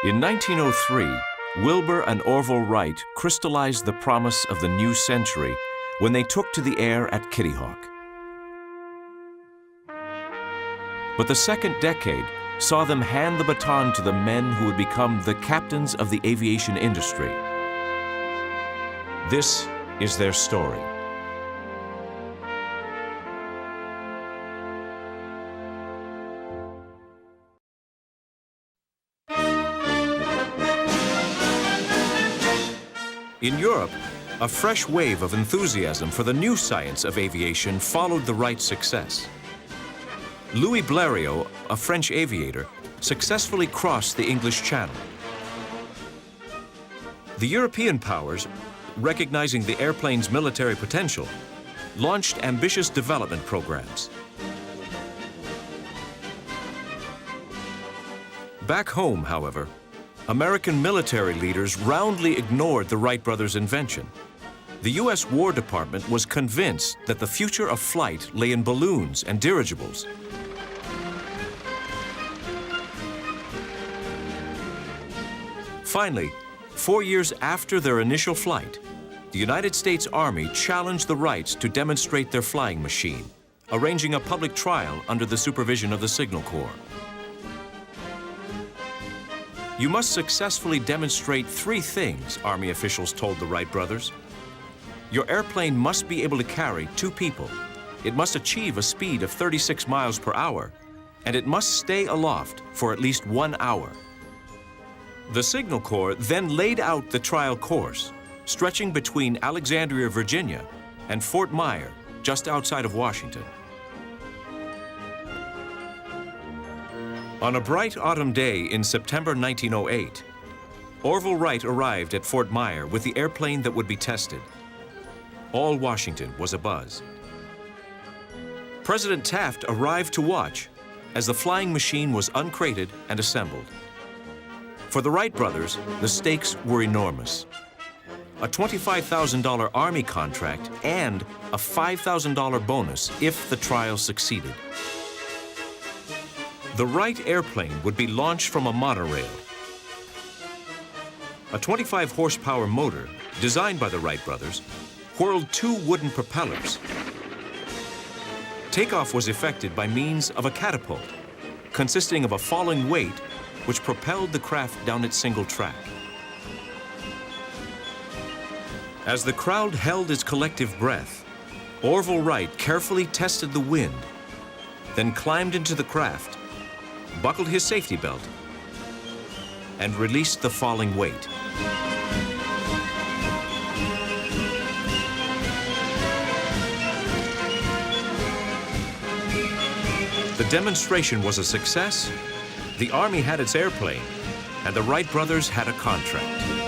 In 1903, Wilbur and Orville Wright crystallized the promise of the new century when they took to the air at Kitty Hawk. But the second decade saw them hand the baton to the men who would become the captains of the aviation industry. This is their story. In Europe, a fresh wave of enthusiasm for the new science of aviation followed the Wright success. Louis Blériot, a French aviator, successfully crossed the English Channel. The European powers, recognizing the airplane's military potential, launched ambitious development programs. Back home, however, American military leaders roundly ignored the Wright brothers' invention. The U.S. War Department was convinced that the future of flight lay in balloons and dirigibles. Finally, 4 years after their initial flight, the United States Army challenged the Wrights to demonstrate their flying machine, arranging a public trial under the supervision of the Signal Corps. You must successfully demonstrate 3 things, Army officials told the Wright brothers. Your airplane must be able to carry 2 people. It must achieve a speed of 36 miles per hour, and it must stay aloft for at least 1 hour. The Signal Corps then laid out the trial course, stretching between Alexandria, Virginia, and Fort Myer, just outside of Washington. On a bright autumn day in September 1908, Orville Wright arrived at Fort Myer with the airplane that would be tested. All Washington was abuzz. President Taft arrived to watch as the flying machine was uncrated and assembled. For the Wright brothers, the stakes were enormous. A $25,000 Army contract and a $5,000 bonus if the trial succeeded. The Wright airplane would be launched from a monorail. A 25-horsepower motor, designed by the Wright brothers, whirled 2 wooden propellers. Takeoff was effected by means of a catapult, consisting of a falling weight which propelled the craft down its single track. As the crowd held its collective breath, Orville Wright carefully tested the wind, then climbed into the craft, buckled his safety belt, and released the falling weight. The demonstration was a success. The Army had its airplane, and the Wright brothers had a contract.